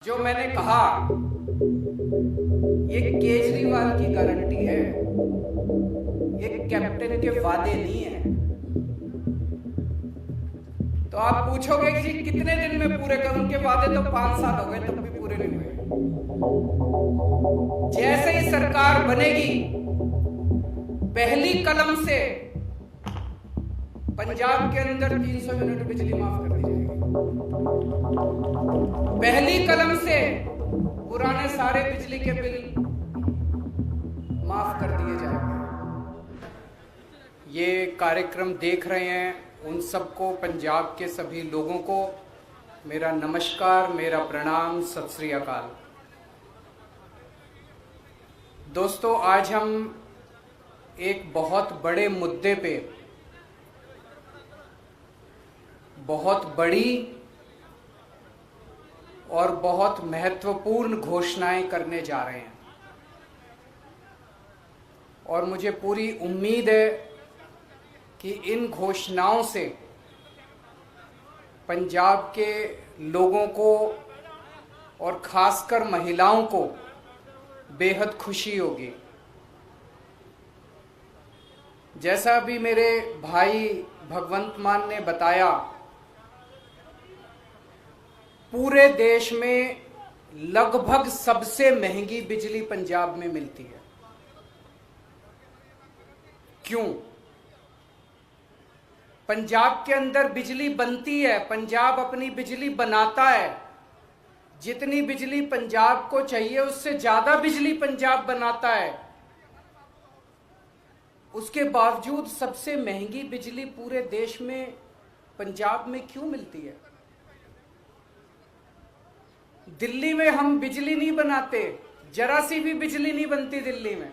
जो मैंने कहा ये केजरीवाल की गारंटी है, ये कैप्टन के वादे नहीं है। तो आप पूछोगे कि जी कितने दिन में पूरे करूं? उनके वादे तो 5 साल हो गए, तब भी पूरे नहीं हुए। जैसे ही सरकार बनेगी, पहली कलम से पंजाब के अंदर 300 यूनिट बिजली माफ कर दी जाएगी। पहली कलम से पुराने सारे बिजली के बिल माफ कर दिए जाएंगे। ये कार्यक्रम देख रहे हैं उन सबको, पंजाब के सभी लोगों को मेरा नमस्कार, मेरा प्रणाम, सत श्री अकाल। दोस्तों, आज हम एक बहुत बड़े मुद्दे पे बहुत बड़ी और बहुत महत्वपूर्ण घोषणाएं करने जा रहे हैं और मुझे पूरी उम्मीद है कि इन घोषणाओं से पंजाब के लोगों को और खासकर महिलाओं को बेहद खुशी होगी। जैसा अभी मेरे भाई भगवंत मान ने बताया, पूरे देश में लगभग सबसे महंगी बिजली पंजाब में मिलती है। क्यों? पंजाब के अंदर बिजली बनती है, पंजाब अपनी बिजली बनाता है। जितनी बिजली पंजाब को चाहिए उससे ज्यादा बिजली पंजाब बनाता है। उसके बावजूद सबसे महंगी बिजली पूरे देश में पंजाब में क्यों मिलती है? दिल्ली में हम बिजली नहीं बनाते, जरा सी भी बिजली नहीं बनती दिल्ली में।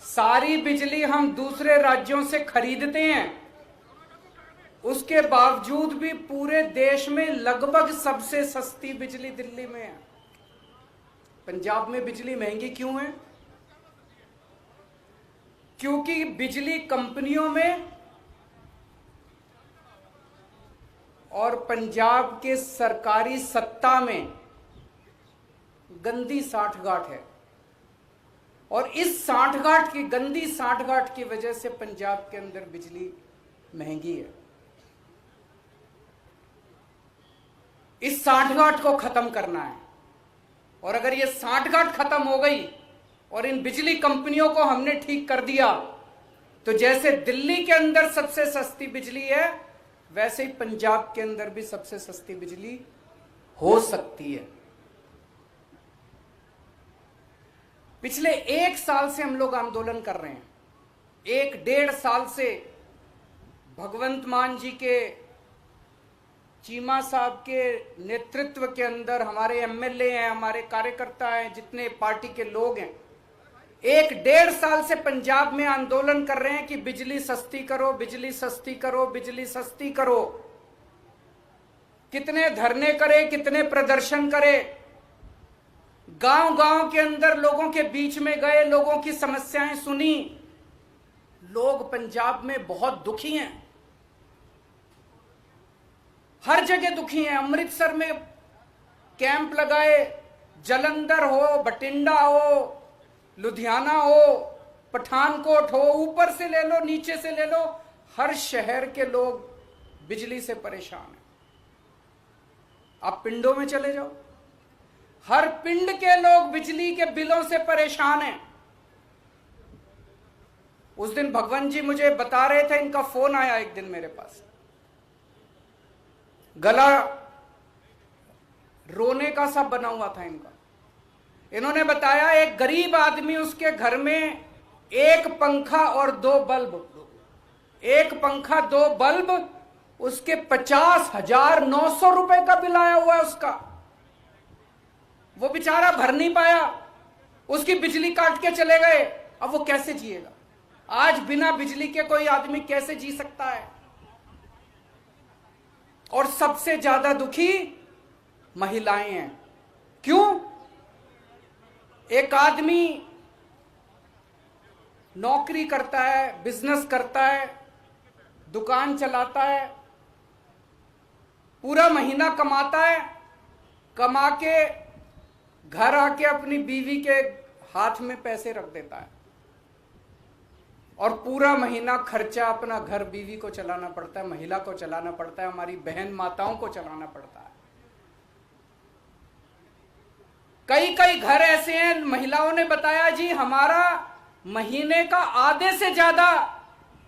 सारी बिजली हम दूसरे राज्यों से खरीदते हैं। उसके बावजूद भी पूरे देश में लगभग सबसे सस्ती बिजली दिल्ली में है। पंजाब में बिजली महंगी क्यों है? क्योंकि बिजली कंपनियों में और पंजाब के सरकारी सत्ता में गंदी सांठगांठ है और इस सांठगांठ की, गंदी सांठगांठ की वजह से पंजाब के अंदर बिजली महंगी है। इस सांठगांठ को खत्म करना है और अगर ये सांठगांठ खत्म हो गई और इन बिजली कंपनियों को हमने ठीक कर दिया तो जैसे दिल्ली के अंदर सबसे सस्ती बिजली है, वैसे ही पंजाब के अंदर भी सबसे सस्ती बिजली हो सकती है। पिछले 1 साल से हम लोग आंदोलन कर रहे हैं। 1-1.5 साल से भगवंत मान जी के, चीमा साहब के नेतृत्व के अंदर हमारे एमएलए हैं, हमारे कार्यकर्ता हैं, जितने पार्टी के लोग हैं, 1-1.5 साल से पंजाब में आंदोलन कर रहे हैं कि बिजली सस्ती करो, बिजली सस्ती करो, बिजली सस्ती करो। कितने धरने करे, कितने प्रदर्शन करे, गांव-गांव के अंदर लोगों के बीच में गए, लोगों की समस्याएं सुनी। लोग पंजाब में बहुत दुखी हैं, हर जगह दुखी हैं। अमृतसर में कैंप लगाए, जलंधर हो, बठिंडा हो, लुधियाना हो, पठानकोट हो, ऊपर से ले लो, नीचे से ले लो, हर शहर के लोग बिजली से परेशान हैं। आप पिंडों में चले जाओ, हर पिंड के लोग बिजली के बिलों से परेशान हैं। उस दिन भगवंत जी मुझे बता रहे थे, इनका फोन आया एक दिन मेरे पास, गला रोने का सा बना हुआ था इनका। इन्होंने बताया एक गरीब आदमी, उसके घर में 1 पंखा और 2 बल्ब, 1 पंखा 2 बल्ब, उसके 50,900 रुपए का बिल आया हुआ है उसका। वो बेचारा भर नहीं पाया, उसकी बिजली काट के चले गए। अब वो कैसे जिएगा? आज बिना बिजली के कोई आदमी कैसे जी सकता है? और सबसे ज्यादा दुखी महिलाएं हैं। क्यों? एक आदमी नौकरी करता है, बिजनेस करता है, दुकान चलाता है, पूरा महीना कमाता है, कमा के घर आके अपनी बीवी के हाथ में पैसे रख देता है और पूरा महीना खर्चा अपना घर बीवी को चलाना पड़ता है, महिला को चलाना पड़ता है, हमारी बहन माताओं को चलाना पड़ता है। कई कई घर ऐसे हैं, महिलाओं ने बताया जी हमारा महीने का आधे से ज्यादा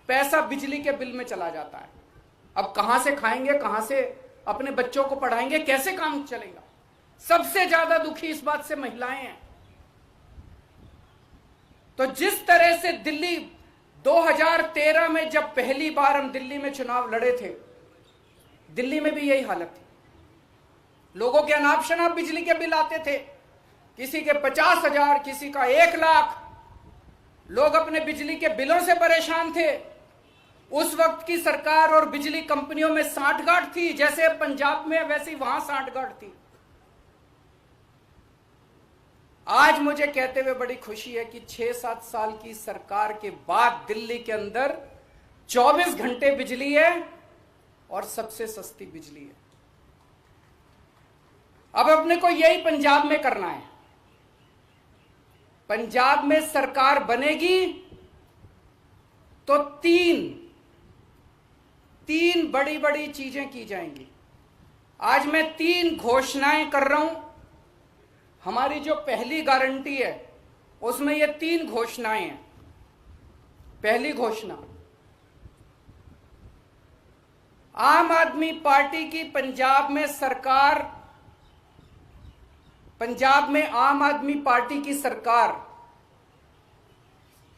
पैसा बिजली के बिल में चला जाता है। अब कहां से खाएंगे, कहां से अपने बच्चों को पढ़ाएंगे, कैसे काम चलेगा? सबसे ज्यादा दुखी इस बात से महिलाएं हैं। तो जिस तरह से दिल्ली 2013 में जब पहली बार हम दिल्ली में चुनाव लड़े थे, दिल्ली में भी यही हालत थी। लोगों के अनाप शनाप बिजली के बिल आते थे, किसी के 50,000, किसी का 1 लाख। लोग अपने बिजली के बिलों से परेशान थे। उस वक्त की सरकार और बिजली कंपनियों में सांठगांठ थी, जैसे पंजाब में वैसे वहां सांठगांठ थी। आज मुझे कहते हुए बड़ी खुशी है कि 6-7 साल की सरकार के बाद दिल्ली के अंदर 24 घंटे बिजली है और सबसे सस्ती बिजली है। अब अपने को यही पंजाब में करना है। पंजाब में सरकार बनेगी तो तीन बड़ी बड़ी चीजें की जाएंगी। आज मैं 3 घोषणाएं कर रहा हूं। हमारी जो पहली गारंटी है उसमें ये 3 घोषणाएं हैं। पहली घोषणा, आम आदमी पार्टी की पंजाब में आम आदमी पार्टी की सरकार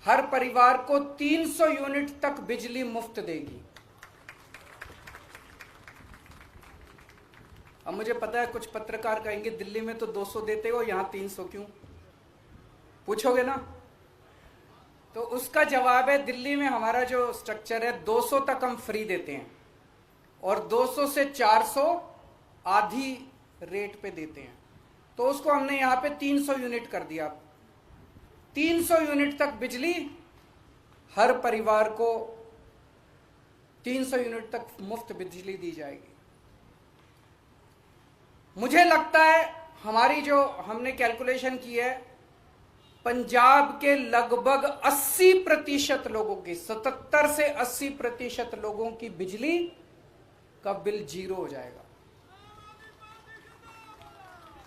हर परिवार को 300 यूनिट तक बिजली मुफ्त देगी। अब मुझे पता है कुछ पत्रकार कहेंगे दिल्ली में तो 200 देते हो, यहां 300 क्यों? पूछोगे ना? तो उसका जवाब है, दिल्ली में हमारा जो स्ट्रक्चर है 200 तक हम फ्री देते हैं और 200 से 400 आधी रेट पे देते हैं। तो उसको हमने यहां पे 300 यूनिट कर दिया। 300 यूनिट तक बिजली हर परिवार को 300 यूनिट तक मुफ्त बिजली दी जाएगी। मुझे लगता है हमारी जो हमने कैलकुलेशन की है, पंजाब के लगभग 80% लोगों की, 77 से 80% लोगों की बिजली का बिल 0 हो जाएगा।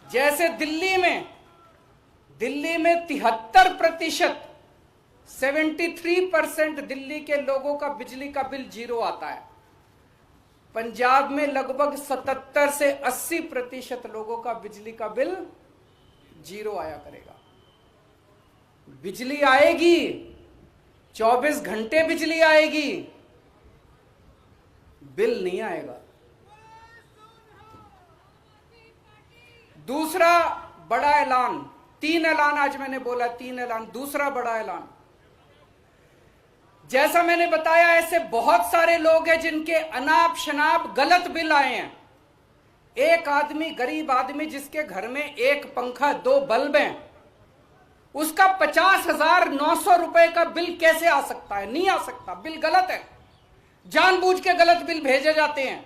जैसे दिल्ली में 73%, 73% दिल्ली के लोगों का बिजली का बिल 0 आता है, पंजाब में लगभग 77 से 80% लोगों का बिजली का बिल 0 आया करेगा। बिजली आएगी, 24 घंटे बिजली आएगी, बिल नहीं आएगा। दूसरा बड़ा ऐलान, 3 ऐलान आज मैंने बोला, 3 ऐलान। दूसरा बड़ा ऐलान, जैसा मैंने बताया ऐसे बहुत सारे लोग हैं जिनके अनाप शनाप गलत बिल आए हैं। एक आदमी, गरीब आदमी जिसके घर में 1 पंखा 2 बल्ब हैं, उसका 50,900 रुपए का बिल कैसे आ सकता है? नहीं आ सकता। बिल गलत है, जानबूझ के गलत बिल भेजे जाते हैं।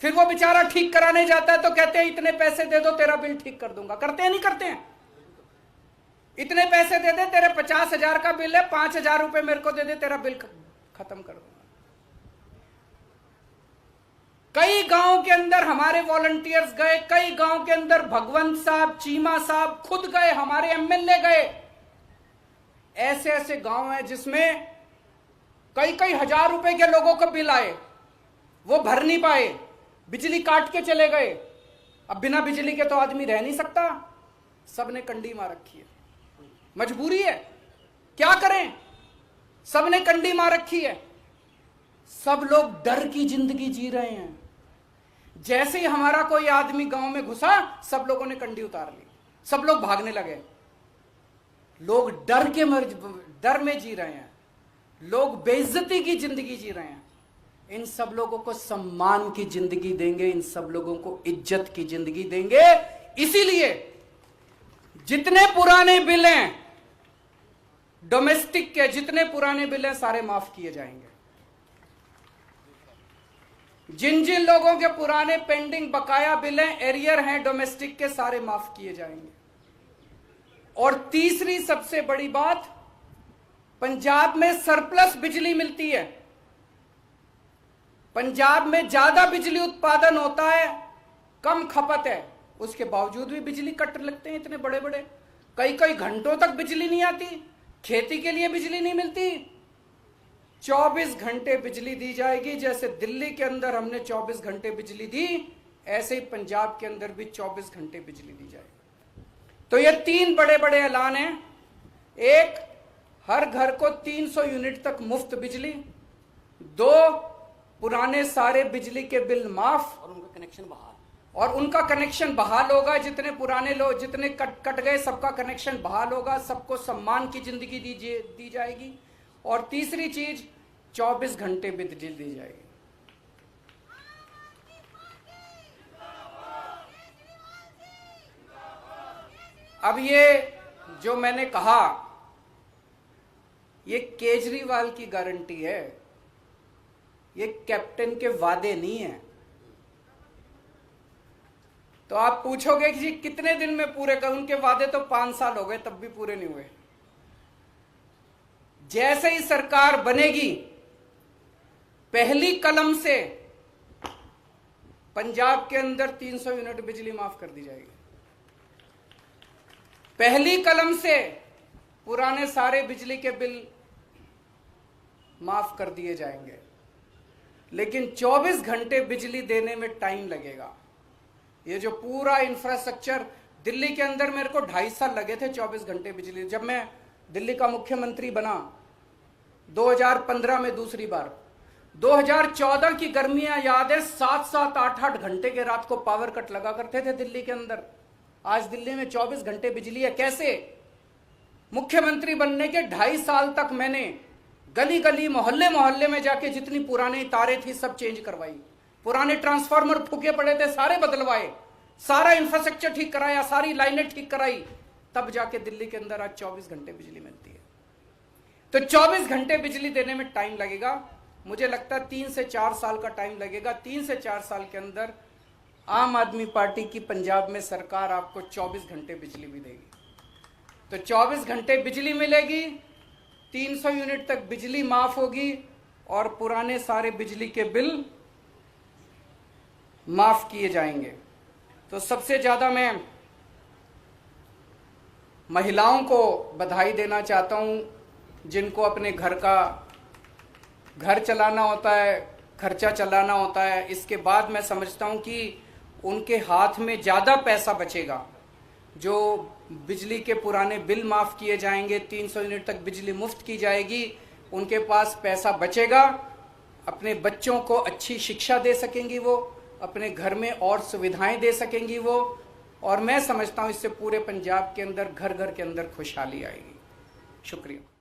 फिर वो बेचारा ठीक कराने जाता है तो कहते हैं इतने पैसे दे दो तेरा बिल ठीक कर दूंगा। करते हैं नहीं करते हैं? इतने पैसे दे दे, तेरे 50,000 का बिल है, 5,000 रुपए मेरे को दे दे, तेरा बिल खत्म कर दूंगा। कई गांव के अंदर हमारे वॉलंटियर्स गए, कई गांव के अंदर भगवंत साहब, चीमा साहब खुद गए, हमारे एमएलए गए। ऐसे ऐसे गांव हैं जिसमें कई कई हजार रुपए के लोगों को बिल आए, वो भर नहीं पाए, बिजली काट के चले गए। अब बिना बिजली के तो आदमी रह नहीं सकता, सबने कंडी मार रखी है, मजबूरी है, क्या करें? सबने कंडी मार रखी है। सब लोग डर की जिंदगी जी रहे हैं। जैसे ही हमारा कोई आदमी गांव में घुसा, सब लोगों ने कंडी उतार ली, सब लोग भागने लगे। लोग डर में जी रहे हैं, लोग बेइज्जती की जिंदगी जी रहे हैं। इन सब लोगों को सम्मान की जिंदगी देंगे, इन सब लोगों को इज्जत की जिंदगी देंगे। इसीलिए जितने पुराने बिल हैं डोमेस्टिक के, जितने पुराने बिल हैं सारे माफ किए जाएंगे। जिन जिन लोगों के पुराने पेंडिंग बकाया बिल हैं, एरियर हैं डोमेस्टिक के, सारे माफ किए जाएंगे। और तीसरी सबसे बड़ी बात, पंजाब में सरप्लस बिजली मिलती है। पंजाब में ज्यादा बिजली उत्पादन होता है, कम खपत है, उसके बावजूद भी बिजली कट लगते हैं इतने बड़े बड़े। कई कई घंटों तक बिजली नहीं आती, खेती के लिए बिजली नहीं मिलती। 24 घंटे बिजली दी जाएगी। जैसे दिल्ली के अंदर हमने 24 घंटे बिजली दी, ऐसे ही पंजाब के अंदर भी 24 घंटे बिजली दी जाएगी। तो ये 3 बड़े बड़े ऐलान हैं। एक, हर घर को 300 यूनिट तक मुफ्त बिजली। 2, पुराने सारे बिजली के बिल माफ और उनका कनेक्शन बहाल। और उनका कनेक्शन बहाल होगा। जितने पुराने लोग, जितने कट गए, सबका कनेक्शन बहाल होगा। सबको सम्मान की जिंदगी दी जाएगी। और तीसरी चीज, 24 घंटे बिजली दी जाएगी। अब ये जो मैंने कहा, ये केजरीवाल की गारंटी है, ये कैप्टन के वादे नहीं है। तो आप पूछोगे कि जी कितने दिन में पूरे कर, उनके वादे तो 5 साल हो गए, तब भी पूरे नहीं हुए। जैसे ही सरकार बनेगी, पहली कलम से पंजाब के अंदर 300 यूनिट बिजली माफ कर दी जाएगी। पहली कलम से पुराने सारे बिजली के बिल माफ कर दिए जाएंगे। लेकिन 24 घंटे बिजली देने में टाइम लगेगा। ये जो पूरा इंफ्रास्ट्रक्चर, दिल्ली के अंदर मेरे को 2.5 साल लगे थे 24 घंटे बिजली। जब मैं दिल्ली का मुख्यमंत्री बना 2015 में दूसरी बार, 2014 की गर्मियां याद है, 7-7, 8-8 घंटे के रात को पावर कट लगा करते थे दिल्ली के अंदर। आज दिल्ली में 24 घंटे बिजली है। कैसे? मुख्यमंत्री बनने के 2.5 साल तक मैंने गली गली, मोहल्ले मोहल्ले में जाके जितनी पुरानी तारें थी सब चेंज करवाई। पुराने ट्रांसफार्मर फूके पड़े थे सारे बदलवाए, सारा इंफ्रास्ट्रक्चर ठीक कराया, सारी लाइनें ठीक कराई, तब जाके दिल्ली के अंदर आज 24 घंटे बिजली मिलती है। तो 24 घंटे बिजली देने में टाइम लगेगा। मुझे लगता है 3 से 4 साल का टाइम लगेगा। 3 से 4 साल के अंदर आम आदमी पार्टी की पंजाब में सरकार आपको 24 घंटे बिजली भी देगी। तो 24 घंटे बिजली मिलेगी, 300 यूनिट तक बिजली माफ होगी और पुराने सारे बिजली के बिल माफ किए जाएंगे। तो सबसे ज्यादा मैं महिलाओं को बधाई देना चाहता हूं, जिनको अपने घर चलाना होता है, खर्चा चलाना होता है। इसके बाद मैं समझता हूं कि उनके हाथ में ज्यादा पैसा बचेगा। जो बिजली के पुराने बिल माफ किए जाएंगे, 300 यूनिट तक बिजली मुफ्त की जाएगी, उनके पास पैसा बचेगा। अपने बच्चों को अच्छी शिक्षा दे सकेंगी वो, अपने घर में और सुविधाएं दे सकेंगी वो। और मैं समझता हूं इससे पूरे पंजाब के अंदर घर घर के अंदर खुशहाली आएगी। शुक्रिया।